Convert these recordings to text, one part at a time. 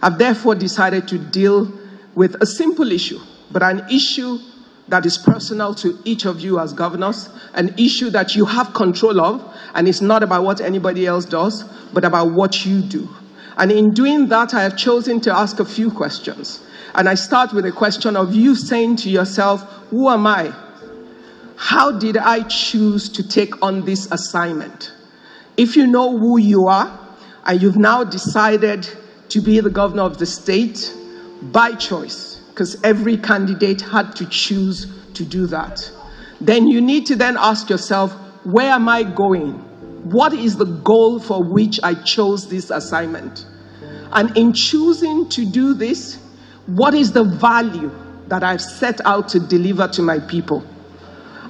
I've therefore decided to deal with a simple issue, but an issue that is personal to each of you as governors, an issue that you have control of, and it's not about what anybody else does, but about what you do. And in doing that, I have chosen to ask a few questions. And I start with a question of you saying to yourself, who am I? How did I choose to take on this assignment? If you know who you are, and you've now decided to be the governor of the state by choice, because every candidate had to choose to do that, then you need to then ask yourself, where am I going? What is the goal for which I chose this assignment? And in choosing to do this, what is the value that I've set out to deliver to my people?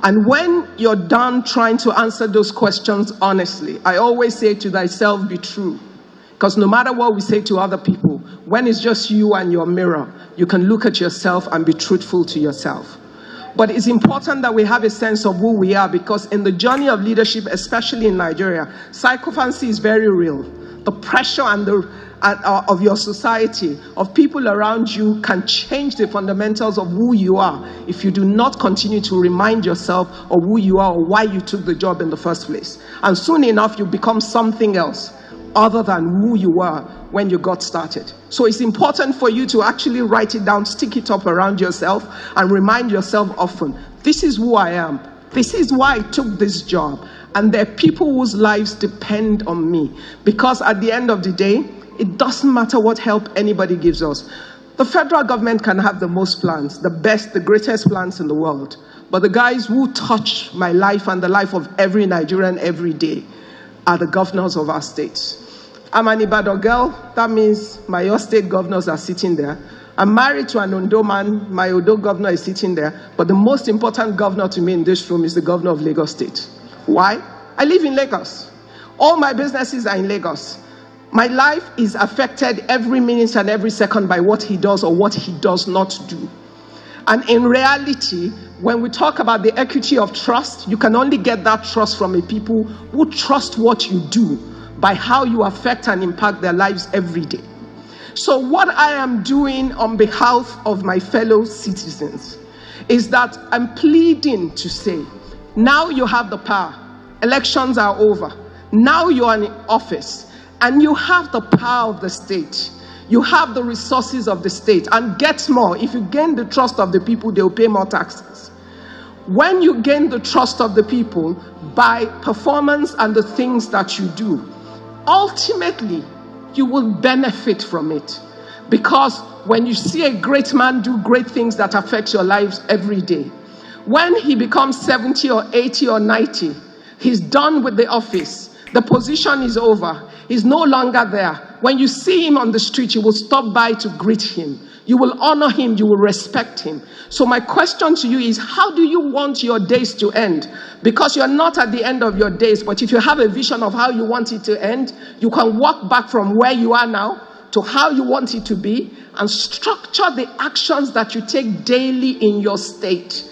And when you're done trying to answer those questions honestly, I always say to thyself, be true. Because no matter what we say to other people, when it's just you and your mirror, you can look at yourself and be truthful to yourself. But it's important that we have a sense of who we are, because in the journey of leadership, especially in Nigeria, sycophancy is very real. The pressure and of your society, of people around you, can change the fundamentals of who you are if you do not continue to remind yourself of who you are or why you took the job in the first place. And soon enough, you become something else other than who you were when you got started. So it's important for you to actually write it down, stick it up around yourself, and remind yourself often, this is who I am. This is why I took this job. And there are people whose lives depend on me. Because at the end of the day, it doesn't matter what help anybody gives us. The federal government can have the most plans, the best, the greatest plans in the world. But the guys who touch my life and the life of every Nigerian every day are the governors of our states. I'm an Ibadan girl. That means my Oyo state governors are sitting there. I'm married to an Ondo man. My Ondo governor is sitting there. But the most important governor to me in this room is the governor of Lagos State. Why? I live in Lagos. All my businesses are in Lagos. My life is affected every minute and every second by what he does or what he does not do. And in reality, when we talk about the equity of trust, you can only get that trust from a people who trust what you do by how you affect and impact their lives every day. So what I am doing on behalf of my fellow citizens is that I'm pleading to say, now you have the power. Elections are over. Now you are in office and you have the power of the state. You have the resources of the state. And get more, if you gain the trust of the people, they will pay more taxes. When you gain the trust of the people by performance and the things that you do, ultimately, you will benefit from it. Because when you see a great man do great things that affect your lives every day, when he becomes 70 or 80 or 90, he's done with the office. The position is over. He's no longer there. When you see him on the street, you will stop by to greet him. You will honor him. You will respect him. So my question to you is, how do you want your days to end? Because you're not at the end of your days, but if you have a vision of how you want it to end, you can walk back from where you are now to how you want it to be and structure the actions that you take daily in your state.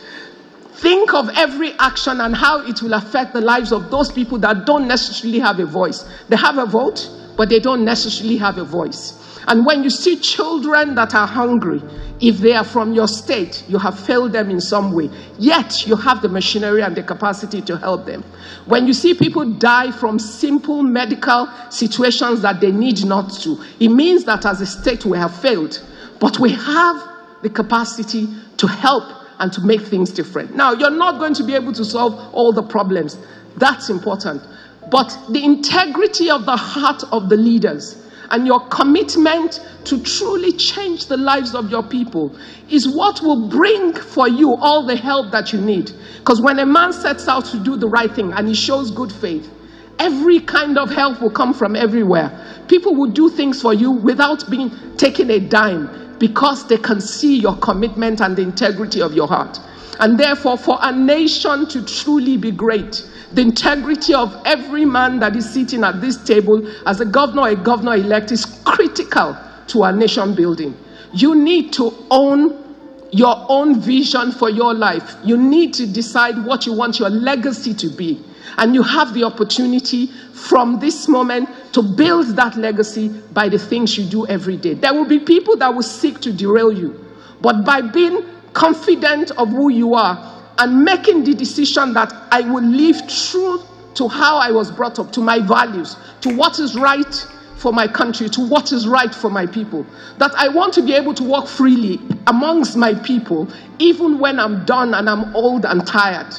Think of every action and how it will affect the lives of those people that don't necessarily have a voice. They have a vote, but they don't necessarily have a voice. And when you see children that are hungry, if they are from your state, you have failed them in some way. Yet you have the machinery and the capacity to help them. When you see people die from simple medical situations that they need not to, it means that as a state we have failed. But we have the capacity to help and to make things different. Now, you're not going to be able to solve all the problems. That's important. But the integrity of the heart of the leaders and your commitment to truly change the lives of your people is what will bring for you all the help that you need. Because when a man sets out to do the right thing and he shows good faith, every kind of help will come from everywhere. People will do things for you without being taking a dime, because they can see your commitment and the integrity of your heart. And therefore, for a nation to truly be great, the integrity of every man that is sitting at this table as a governor-elect is critical to our nation building. You need to own your own vision for your life. You need to decide what you want your legacy to be. And you have the opportunity from this moment to build that legacy by the things you do every day. There will be people that will seek to derail you, but by being confident of who you are and making the decision that I will live true to how I was brought up, to my values, to what is right for my country, to what is right for my people, that I want to be able to walk freely amongst my people, even when I'm done and I'm old and tired.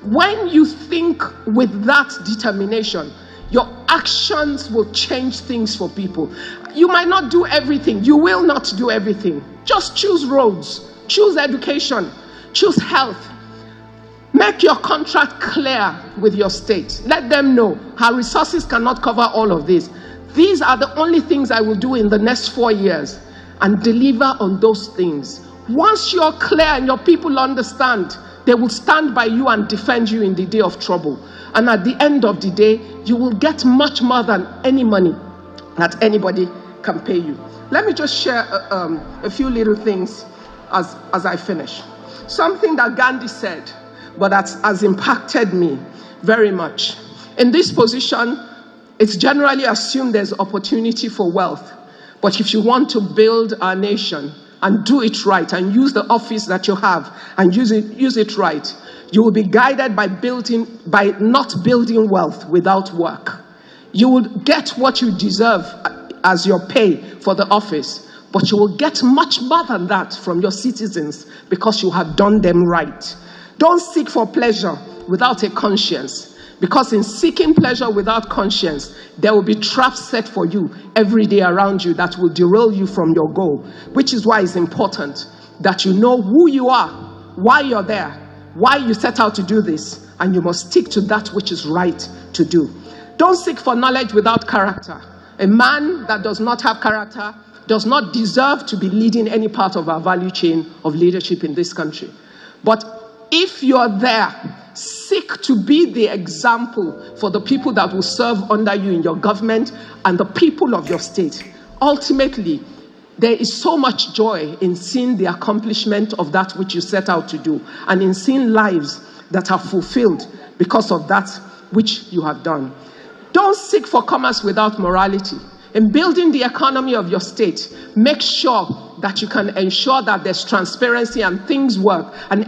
When you think with that determination, your actions will change things for people. You might not do everything. You will not do everything. Just choose roads, choose education, choose health. Make your contract clear with your state. Let them know our resources cannot cover all of this. These are the only things I will do in the next 4 years, and deliver on those things. Once you're clear and your people understand, they will stand by you and defend you in the day of trouble. And at the end of the day, you will get much more than any money that anybody can pay you. Let me just share a few little things as I finish. Something that Gandhi said, but that has impacted me very much. In this position, it's generally assumed there's opportunity for wealth. But if you want to build our nation and do it right and use the office that you have and use it right, you will be guided by not building wealth without work. You will get what you deserve as your pay for the office, but you will get much more than that from your citizens because you have done them right. Don't seek for pleasure without a conscience, because in seeking pleasure without conscience, there will be traps set for you every day around you that will derail you from your goal, which is why it's important that you know who you are, why you're there, why you set out to do this, and you must stick to that which is right to do. Don't seek for knowledge without character. A man that does not have character does not deserve to be leading any part of our value chain of leadership in this country. But if you're there, seek to be the example for the people that will serve under you in your government and the people of your state. Ultimately, there is so much joy in seeing the accomplishment of that which you set out to do, and in seeing lives that are fulfilled because of that which you have done. Don't seek for commerce without morality. In building the economy of your state, make sure that you can ensure that there's transparency and things work, and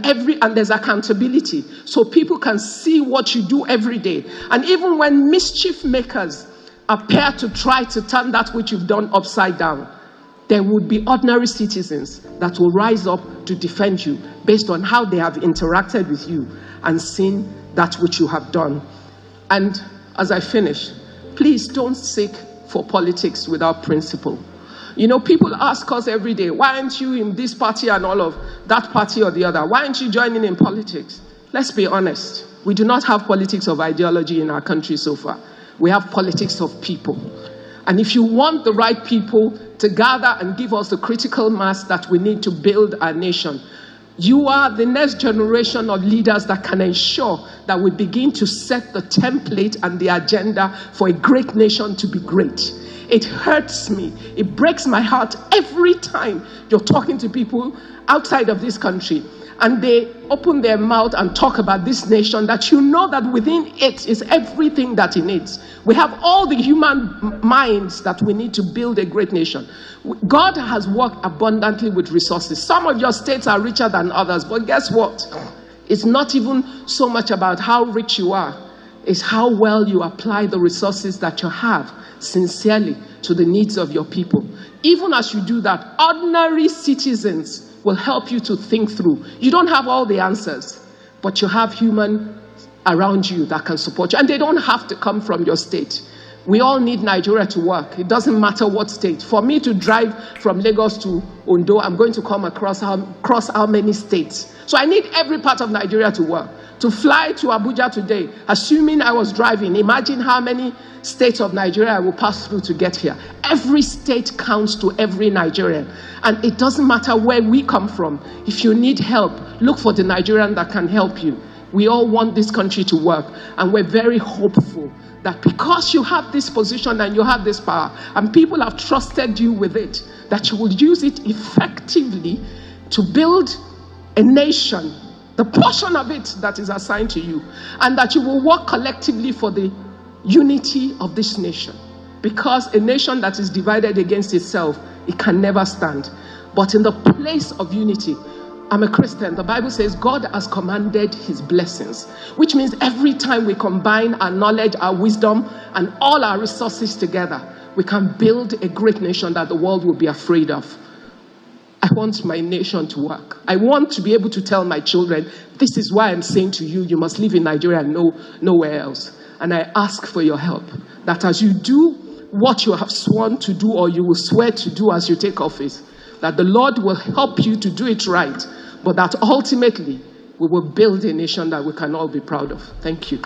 there's accountability, so people can see what you do every day. And even when mischief makers appear to try to turn that which you've done upside down, there would be ordinary citizens that will rise up to defend you based on how they have interacted with you and seen that which you have done. And as I finish, please don't seek for politics without principle. You know, people ask us every day, why aren't you in this party and all of that party or the other? Why aren't you joining in politics? Let's be honest. We do not have politics of ideology in our country so far. We have politics of people. And if you want the right people to gather and give us the critical mass that we need to build our nation, you are the next generation of leaders that can ensure that we begin to set the template and the agenda for a great nation to be great. It hurts me. It breaks my heart every time you're talking to people outside of this country and they open their mouth and talk about this nation that you know that within it is everything that it needs. We have all the human minds that we need to build a great nation. God has worked abundantly with resources. Some of your states are richer than others, but guess what? It's not even so much about how rich you are. It's how well you apply the resources that you have sincerely to the needs of your people. Even as you do that, ordinary citizens will help you to think through. You don't have all the answers, but you have human around you that can support you. And they don't have to come from your state. We all need Nigeria to work. It doesn't matter what state. For me to drive from Lagos to Ondo, I'm going to come across how many states. So I need every part of Nigeria to work. To fly to Abuja today, assuming I was driving, imagine how many states of Nigeria I will pass through to get here. Every state counts to every Nigerian. And it doesn't matter where we come from. If you need help, look for the Nigerian that can help you. We all want this country to work. And we're very hopeful that because you have this position and you have this power, and people have trusted you with it, that you will use it effectively to build a nation, the portion of it that is assigned to you, and that you will work collectively for the unity of this nation. Because a nation that is divided against itself, it can never stand. But in the place of unity, I'm a Christian. The Bible says God has commanded his blessings, which means every time we combine our knowledge, our wisdom, and all our resources together, we can build a great nation that the world will be afraid of. I want my nation to work. I want to be able to tell my children, this is why I'm saying to you, you must live in Nigeria and nowhere else. And I ask for your help, that as you do what you have sworn to do, or you will swear to do as you take office, that the Lord will help you to do it right, but that ultimately we will build a nation that we can all be proud of. Thank you.